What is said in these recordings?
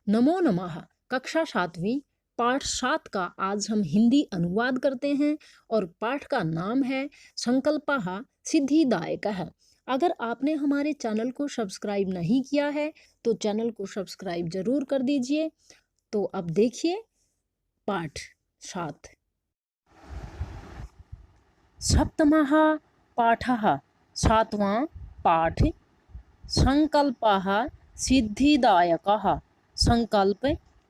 नमो नमः। कक्षा 7वीं पाठ 7 का आज हम हिंदी अनुवाद करते हैं और पाठ का नाम है संकल्पः सिद्धिदायकः। अगर आपने हमारे चैनल को सब्सक्राइब नहीं किया है तो चैनल को सब्सक्राइब जरूर कर दीजिए। तो अब देखिए पाठ 7। सप्तमः पाठः 7वां पाठ। संकल्पः सिद्धिदायकः। संकल्प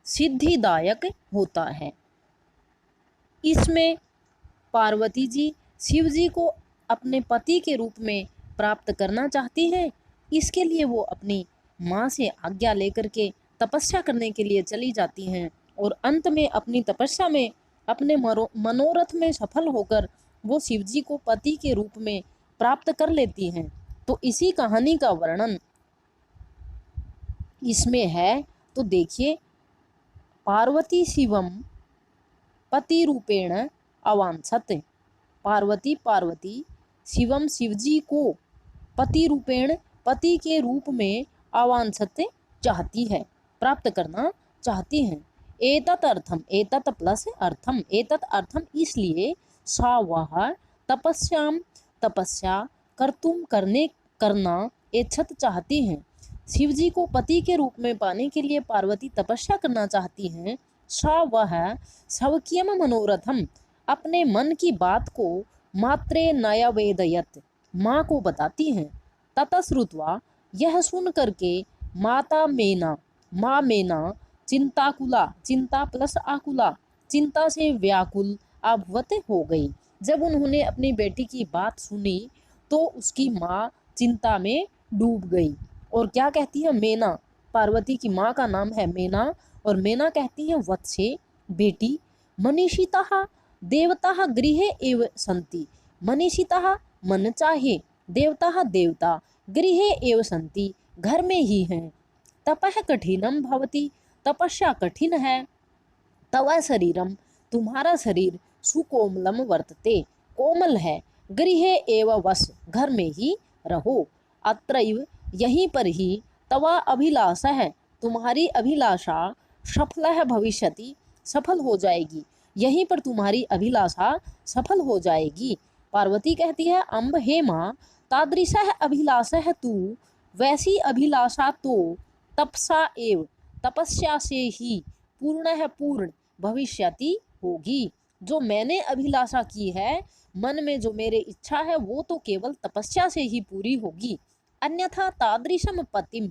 सिद्धिदायक होता है। इसमें पार्वती जी शिव जी को अपने पति के रूप में प्राप्त करना चाहती हैं। इसके लिए वो अपनी माँ से आज्ञा लेकर के तपस्या करने के लिए चली जाती हैं और अंत में अपनी तपस्या में अपने मनोरथ में सफल होकर वो शिव जी को पति के रूप में प्राप्त कर लेती हैं। तो इसी कहानी का वर्णन इसमें है। तो देखिए, पार्वती शिवम पति रूपेण अवांछत। पार्वती शिवम शिवजी को पति रूपेण पति के रूप में अवांछत चाहती है, प्राप्त करना चाहती हैं। एतत् अर्थम, एतत् प्लस अर्थम, एतत् अर्थम इसलिए सा वह तपस्या करना इच्छत चाहती हैं। शिव जी को पति के रूप में पाने के लिए पार्वती तपस्या करना चाहती हैं। सा वह स्वकीयम मनोरथम अपने मन की बात को मात्रे नया वेदयत माँ को बताती हैं। ततश्रुत्वा यह सुन करके माँ मेना चिंताकुला, चिंता प्लस आकुला, चिंता से व्याकुल अभवत हो गई। जब उन्होंने अपनी बेटी की बात सुनी तो उसकी माँ चिंता में डूब गई और क्या कहती है, मेना, पार्वती की माँ का नाम है मेना, और मेना कहती है वत्से बेटी, मनीषितः देवताः गृहे एव सन्ति। मनीषितः मन चाहे, देवताः देवता, गृहे एव सन्ति घर में ही हैं। तपः कठिनम भवति तपस्या कठिन है। तव शरीरम तुम्हारा शरीर सुकोमलम वर्तते कोमल है। गृहे एव वस घर में ही रहो। अत्रैव यहीं पर ही तवा अभिलाषा है तुम्हारी अभिलाषा सफल है भविष्यति सफल हो जाएगी। यहीं पर तुम्हारी अभिलाषा सफल हो जाएगी। पार्वती कहती है अम्ब हे माँ, तादृशा है अभिलाषा है तू, वैसी अभिलाषा तो तपस्या से ही पूर्ण है, पूर्ण भविष्यति होगी। जो मैंने अभिलाषा की है, मन में जो मेरे इच्छा है, वो तो केवल तपस्या से ही पूरी होगी। अन्यथा तादृशम पतिम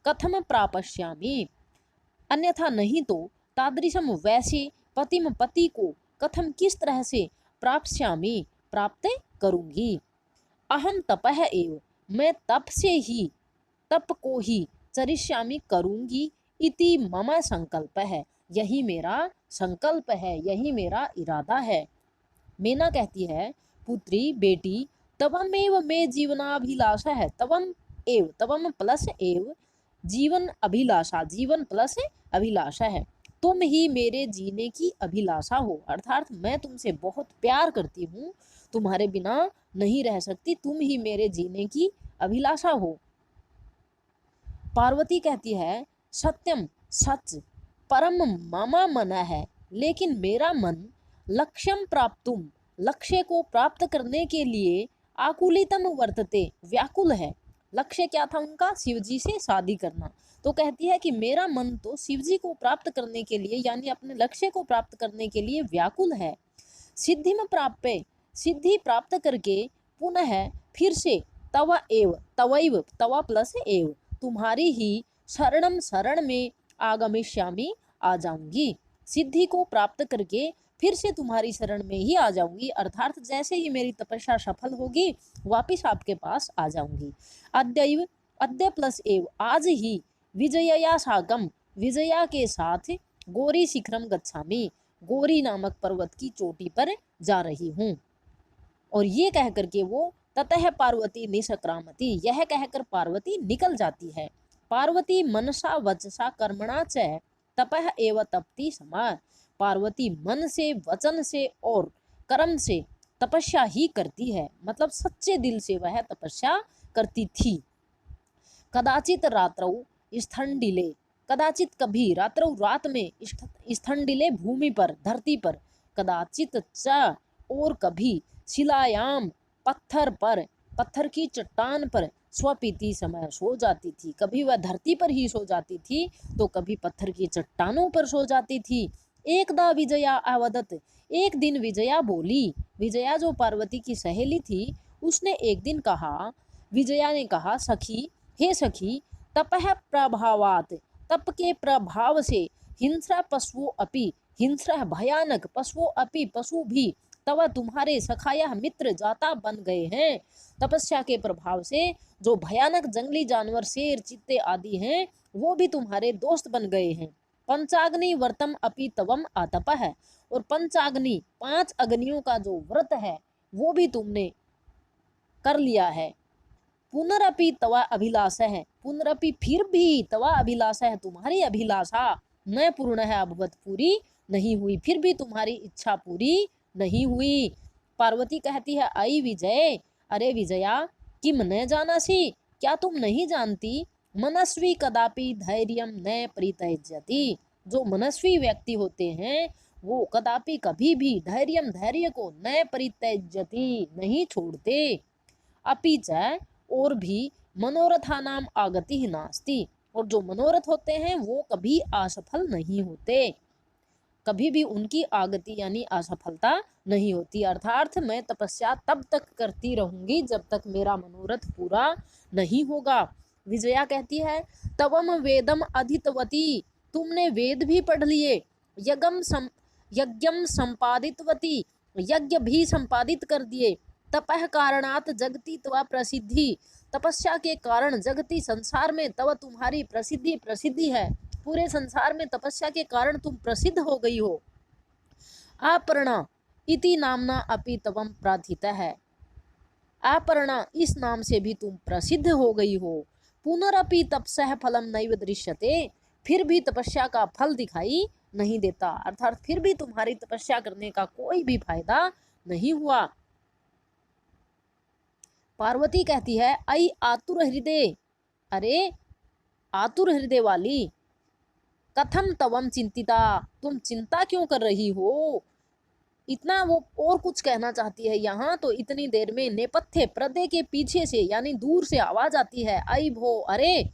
कथम प्रापश्यामि, अन्यथा नहीं तो तादृशम वैसे पतिम पति को कथम किस तरह से प्राप्स्यामि प्राप्त करूंगी। अहम तपः एव मैं तप को ही चरिष्यामि करूंगी। इति मम संकल्प है, यही मेरा संकल्प है, यही मेरा इरादा है। मेना कहती है पुत्री बेटी, तवमेव मे जीवनाभिलाषा है। तवम प्लस एव जीवन अभिलाषा, जीवन प्लस अभिलाषा है। तुम ही मेरे जीने की अभिलाषा हो, अर्थात मैं तुमसे बहुत प्यार करती हूँ, तुम्हारे बिना नहीं रह सकती, तुम ही मेरे जीने की अभिलाषा हो। पार्वती कहती है सत्यम सच, परम मम मन है, लेकिन मेरा मन लक्ष्यम प्राप्तुम लक्ष्य को प्राप्त करने के लिए आकुलितम वर्तते व्याकुल है। लक्ष्य क्या था उनका, शिवजी से शादी करना। तो कहती है कि मेरा मन तो शिवजी को प्राप्त करने के लिए, यानी अपने लक्ष्य को प्राप्त करने के लिए व्याकुल है। सिद्धिम प्राप्य सिद्धि प्राप्त करके पुनः फिर से तवैव तवा प्लस एव तुम्हारी ही शरणम शरण में आगमिष्यामि आ जाऊंगी। सिद्धि को प्राप्त करके फिर से तुम्हारी शरण में ही आ जाऊंगी, अर्थात जैसे ही मेरी तपस्या सफल होगी वापिस आपके पास आ जाऊंगी। अद्य प्लस एव आज ही विजया साकम विजया के साथ गौरी शिखरम गच्छामि गौरी नामक पर्वत की चोटी पर जा रही हूँ। और ये कह करके वो ततः पार्वती निष्क्रामति, यह कहकर पार्वती निकल जाती है। पार्वती मनसा वचसा कर्मणा च तपः एव तपति समा। पार्वती मन से, वचन से और कर्म से तपस्या ही करती है, मतलब सच्चे दिल से वह तपस्या करती थी। कदाचित रात्रौ स्थंडिले कदाचित कभी रात्रौ रात में स्थंडिले भूमि पर, धरती पर, कदाचित च और कभी शिलायाम पत्थर पर, पत्थर की चट्टान पर, स्वपीति समय सो जाती थी। कभी वह धरती पर ही सो जाती थी तो कभी पत्थर की चट्टानों पर सो जाती थी। एकदा विजया अवदत, एक दिन विजया बोली। विजया जो पार्वती की सहेली थी, उसने एक दिन कहा, विजया ने कहा, सखी, हे सखी, तपह प्रभावात, तप के प्रभाव से, हिंस्र पशुओं अपि, हिंस्र भयानक, पशुओं अपि, पशु भी, तव तुम्हारे सखाया मित्र जाता बन गए हैं। तपस्या के प्रभाव से जो भयानक जंगली जानवर, शेर, चीते आदि हैं, वो भी तुम्हारे दोस्त बन गए हैं। पंचाग्नि व्रतम अपि तवम आतप है, और पंचाग्नि, 5 अग्नियों का जो व्रत है वो भी तुमने कर लिया है। पुनरपि तवा अभिलाषा है, पुनरपि फिर भी, तवा अभिलाषा है, तुम्हारी अभिलाषा, न पूर्ण है, अभवत, पूरी नहीं हुई, फिर भी तुम्हारी इच्छा पूरी नहीं हुई। पार्वती कहती है, आई विजय, अरे विजया, किम न जानासी, क्या तुम नहीं जानती, मनस्वी कदापि धैर्यम न परित्यजति, जो मनस्वी व्यक्ति होते हैं वो कदापि कभी भी धैर्यम, धैर्य को, न परित्यजति, नहीं छोड़ते, अपि च, और भी, मनोरथानाम आगति ही नास्ति, और जो मनोरथ होते हैं वो कभी असफल नहीं होते, कभी भी उनकी आगति यानी असफलता नहीं होती। अर्थात मैं तपस्या तब तक करती रहूंगी जब तक मेरा मनोरथ पूरा नहीं होगा। विजया कहती है, तवम वेदम अधितवती, तुमने वेद भी पढ़ लिए, यज्ञम संपादितवती, यज्ञ भी संपादित कर दिए, तपह कारणात जगती तवा प्रसिद्धि, तपस्या के कारण जगती संसार में तव तुम्हारी प्रसिद्धि, प्रसिद्धि है, पूरे संसार में तपस्या के कारण तुम प्रसिद्ध हो गई हो। अपर्णा इति नामना अपि तवम प्रार्थित है, अपर्णा इस नाम से भी तुम प्रसिद्ध हो गई हो। पुनरपि तपसः फलम नैव दृश्यते, फिर भी तपस्या का फल दिखाई नहीं देता, अर्थात फिर भी तुम्हारी तपस्या करने का कोई भी फायदा नहीं हुआ। पार्वती कहती है, आई आतुर हृदय, अरे आतुर हृदय वाली, कथम तवम चिंतिता, तुम चिंता क्यों कर रही हो। इतना वो और कुछ कहना चाहती है यहाँ, तो इतनी देर में नेपथ्य, पर्दे के पीछे से यानी दूर से आवाज आती है, आई भो, अरे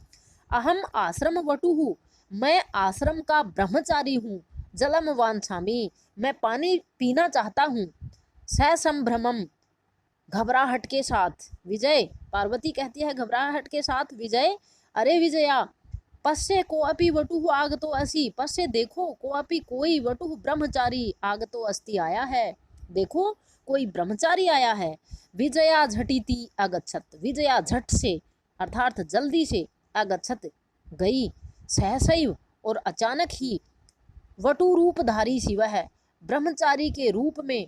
अहम आश्रम वटुहु, मैं आश्रम का ब्रह्मचारी हूँ, जलम वांछामि, मैं पानी पीना चाहता हूँ, ससंभ्रमम, घबराहट के साथ। विजय, पार्वती कहती है घबराहट के साथ, विजय, अरे विजया, पश्य को अपि वटुः आगतो असि, पश्य देखो, को अपि कोई, वटुः ब्रह्मचारी, आगतो अस्ति आया है, देखो कोई ब्रह्मचारी आया है। विजया झटिति अगच्छत, विजया झट से अर्थात जल्दी से, अगच्छत गई, सहसैव और अचानक ही, वटु रूपधारी शिव है, ब्रह्मचारी के रूप में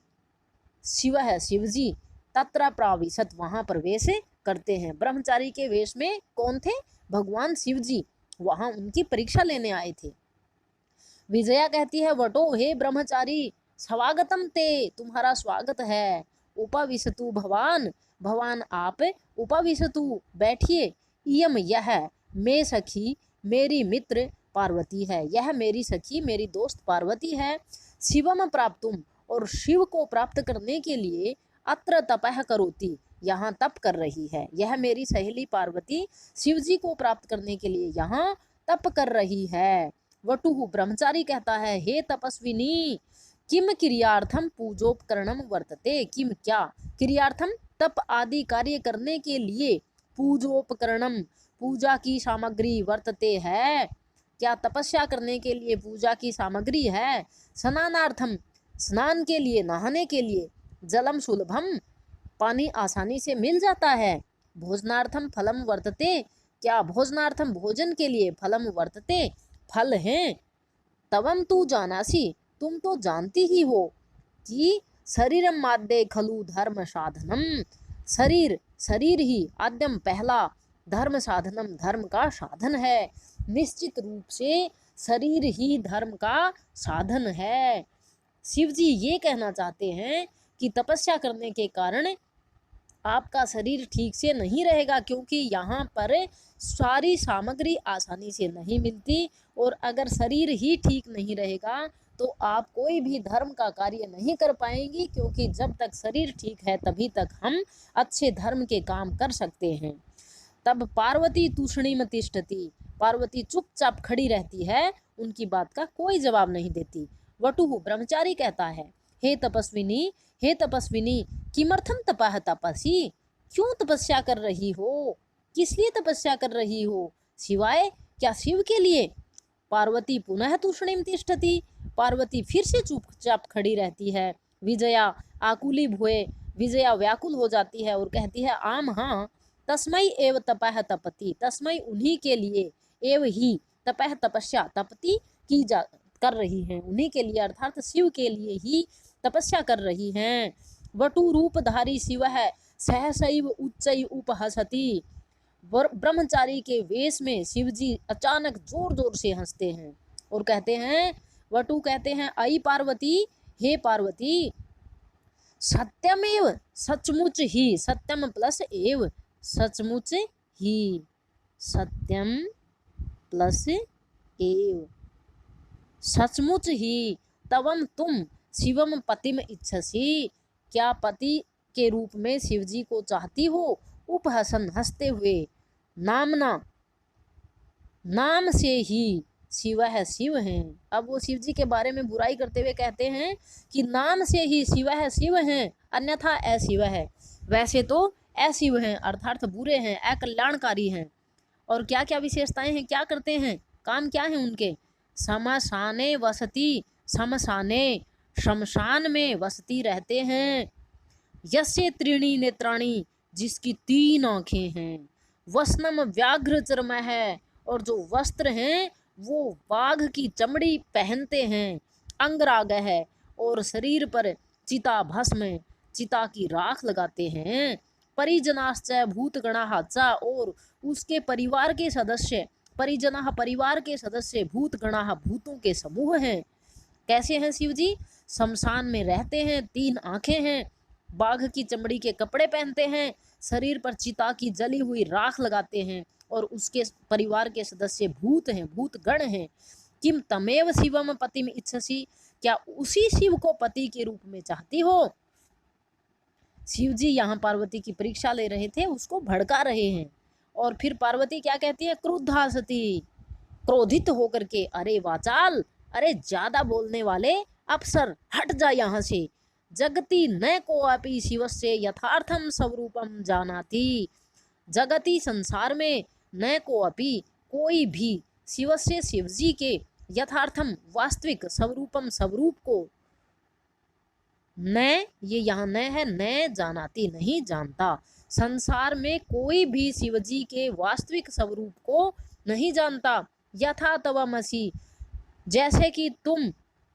शिव है, शिवजी, तत्र प्राविशत, वहां प्रवेश करते हैं। ब्रह्मचारी के वेश में कौन थे, भगवान शिवजी, वहां उनकी परीक्षा लेने आए थे। विजया कहती है, वटो, हे ब्रह्मचारी, स्वागतम ते, तुम्हारा स्वागत है, उपविशतु भवान, भवान आप उपविशतु, बैठिए, इयम यह, मे सखी, मेरी मित्र पार्वती है, यह मेरी सखी, मेरी दोस्त पार्वती है, शिवम प्राप्तुम, और शिव को प्राप्त करने के लिए, अत्र तपह करोति, यहाँ तप कर रही है, यह मेरी सहेली पार्वती शिवजी को प्राप्त करने के लिए यहाँ तप कर रही है। वटुहु, ब्रह्मचारी कहता है, हे तपस्विनी, किम क्रियार्थम पूजोपकरणम वर्तते, किम क्या, क्रियार्थम तप आदि कार्य करने के लिए, पूजोपकरणम पूजा की सामग्री, वर्तते है, क्या तपस्या करने के लिए पूजा की सामग्री है, स्नानार्थम स्नान के लिए, नहाने के लिए, जलम सुलभम पानी आसानी से मिल जाता है, भोजनार्थम फलम वर्तते, क्या भोजनार्थम भोजन के लिए, फलम वर्तते फल हैं, तवम तू जानासी, तुम तो जानती ही हो कि शरीरम माद्य खलु धर्म साधनम, शरीर, शरीर ही, आद्यम पहला, धर्म साधनम, धर्म का साधन है, निश्चित रूप से शरीर ही धर्म का साधन है। शिवजी ये कहना चाहते हैं कि तपस्या करने के कारण आपका शरीर ठीक से नहीं रहेगा, क्योंकि यहाँ पर सारी सामग्री आसानी से नहीं मिलती, और अगर शरीर ही ठीक नहीं रहेगा तो आप कोई भी धर्म का कार्य नहीं कर पाएंगी, क्योंकि जब तक शरीर ठीक है तभी तक हम अच्छे धर्म के काम कर सकते हैं। तब पार्वती तूषणीम तिष्ठति, पार्वती चुपचाप खड़ी रहती है, उनकी बात का कोई जवाब नहीं देती। वटुः, ब्रह्मचारी कहता है, हे तपस्विनी, हे तपस्विनी, किमर्थम तपः तपसी, क्यों तपस्या कर रही हो, किस लिए तपस्या कर रही हो, शिवाय, क्या शिव के लिए। पार्वती पुनः तूषणीम तिष्ठति, पार्वती फिर से चुपचाप खड़ी रहती है। विजया आकुली भुए, विजया व्याकुल हो जाती है और कहती है, आम हाँ, तस्मै एव तपः तपति, तस्मै उन्हीं के लिए, एव ही तपः तपस्या तपति की जा कर रही हैं, उन्हीं के लिए अर्थात शिव के लिए ही तपस्या कर रही हैं। वटु रूपधारी शिव है, सहसैव उच्चै उपहसति, ब्रह्मचारी के वेश में शिवजी अचानक जोर जोर से हंसते हैं और कहते हैं, वटु कहते हैं, आई पार्वती, हे पार्वती, सत्यमेव, सचमुच ही, सत्यम प्लस एव, सचमुच ही, सत्यम प्लस एव, सचमुच ही, तवम तुम शिवम पतिम इच्छसी, क्या पति के रूप में शिवजी को चाहती हो। उपहसन, हंसते हुए, नामना, नाम से ही, शिव है, शिव हैं। अब वो शिव जी के बारे में बुराई करते हुए कहते हैं कि नाम से ही शिव है, शिव हैं, अन्यथा अशिव है। वैसे तो अशिव हैं अर्थात बुरे हैं, अकल्याणकारी हैं। और क्या क्या विशेषताएं हैं, क्या करते हैं, काम क्या है उनके। शमशाने वसती, शमशाने, शमशान में वसती रहते हैं। यस्य त्रीणी नेत्राणी, जिसकी 3 आंखें हैं। वसनम व्याघ्र चर्म है, और जो वस्त्र हैं वो बाघ की चमड़ी पहनते हैं। अंगराग है, और शरीर पर चिता भस्म, चिता की राख लगाते हैं। परिजनाश्च भूतगणाः च, और उसके परिवार के सदस्य, परिजनाः परिवार के सदस्य, भूतगणाः भूतों के समूह हैं। कैसे हैं शिव जी, शमशान में रहते हैं, 3 आंखें हैं, बाघ की चमड़ी के कपड़े पहनते हैं, शरीर पर चिता की जली हुई राख लगाते हैं, और उसके परिवार के सदस्य भूत हैं, भूत गण हैं। किम तमेव शिवम पतिम इच्छसी, क्या उसी शिव को पति के रूप में चाहती हो। शिव जी यहाँ पार्वती की परीक्षा ले रहे थे, उसको भड़का रहे हैं। और फिर पार्वती क्या कहती है, क्रुद्धा सती, क्रोधित होकर के, अरे वाचाल, अरे ज्यादा बोलने वाले अफसर, हट जा यहाँ से। जगति न को अपि शिवस्य यथार्थम स्वरूपम जानाति, जगति संसार में न को अपि कोई भी शिवस्य शिवजी के यथार्थम वास्तविक स्वरूपम स्वरूप को, न, ये यहाँ न है, न जानाती नहीं जानता, संसार में कोई भी शिवजी के वास्तविक स्वरूप को नहीं जानता। यथा तवमसि, जैसे कि तुम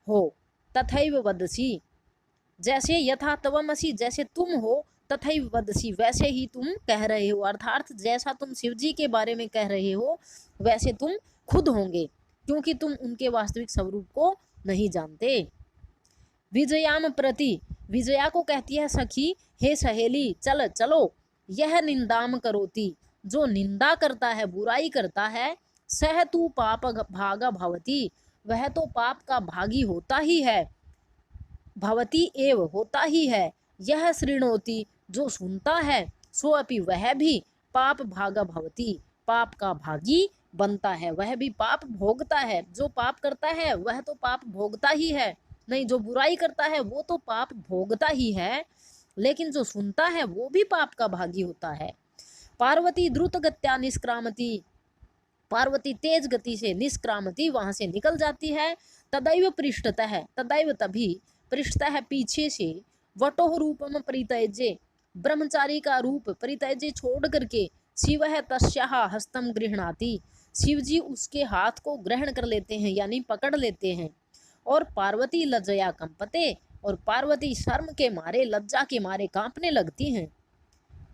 हो, तथैव वदसि, जैसे यथा तवमसि, जैसे तुम हो, तथैव वदसि, वैसे ही तुम कह रहे हो, अर्थात जैसा तुम शिवजी के बारे में कह रहे हो वैसे तुम खुद होंगे, क्योंकि तुम उनके वास्तविक स्वरूप को नहीं जानते। विजयाम प्रति, विजया को कहती है, सखी, हे सहेली, चल चलो। यह निंदाम करोति, जो निंदा करता है, बुराई करता है, सह तू पाप भागा भवती, वह तो पाप का भागी होता ही है। भवती एव, होता ही है। यह शृणोति, जो सुनता है, सो अपि, वह भी पाप भागा भवती, पाप का भागी बनता है, वह भी पाप भोगता है। जो पाप करता है वह तो पाप भोगता ही है, नहीं, जो बुराई करता है वो तो पाप भोगता ही है, लेकिन जो सुनता है वो भी पाप का भागी होता है। पार्वती द्रुत गत्या निष्क्रामती, पार्वती तेज गति से निष्क्रामती, वहां से निकल जाती है। तदैव पृष्ठतः, तदैव तभी, पृष्ठतः पीछे से, वटोह रूपम परित्यज्य, ब्रह्मचारी का रूप परित्यज्य छोड़ करके, शिव है तस्याः हस्तम गृह्णाति, शिव जी उसके हाथ को ग्रहण कर लेते हैं, यानी पकड़ लेते हैं। और पार्वती लज्जया कंपते, और पार्वती शर्म के मारे, लज्जा के मारे कांपने लगती हैं।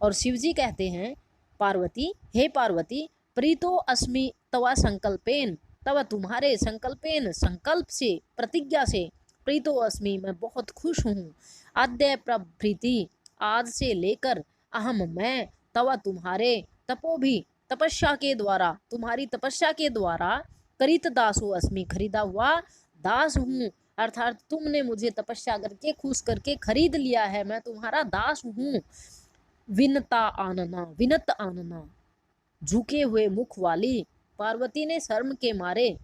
और शिवजी कहते हैं, पार्वती, हे पार्वती, प्रीतो अस्मि तवा संकल्पेन, तब तुम्हारे संकल्पेन, संकल्प से, प्रतिज्ञा से, प्रीतो अस्मि, मैं बहुत खुश हूँ। अद्य प्रभृति, आज से लेकर, अहम मैं, तव तुम्हारे, तपो भी तपस्या के द्वारा, तुम्हारी तपस्या के द्वारा, करित दासो अस्मि खरीदा हुआ दास हूँ, अर्थात तुमने मुझे तपस्या करके खुश करके खरीद लिया है, मैं तुम्हारा दास हूँ। विनता आनना, विनत आनना, झुके हुए मुख वाली, पार्वती ने शर्म के मारे,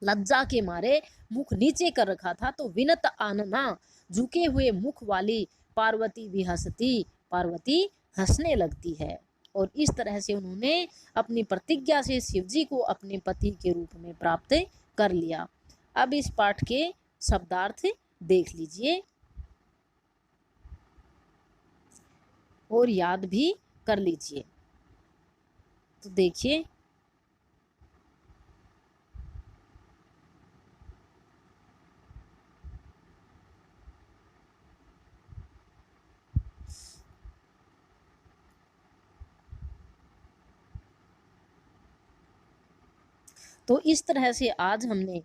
लज्जा के मारे मुख नीचे कर रखा था, तो विनत आनना, झुके हुए मुख वाली पार्वती भी हंसती, पार्वती हंसने लगती है। और इस तरह से उन्होंने अपनी प्रतिज्ञा से शिवजी को अपने पति के रूप में प्राप्त कर लिया। अब इस पाठ के शब्दार्थ देख लीजिए और याद भी कर लीजिए। तो देखिए, तो इस तरह से आज हमने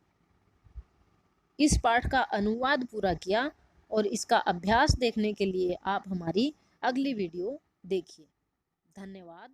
इस पाठ का अनुवाद पूरा किया और इसका अभ्यास देखने के लिए आप हमारी अगली वीडियो देखिए। धन्यवाद।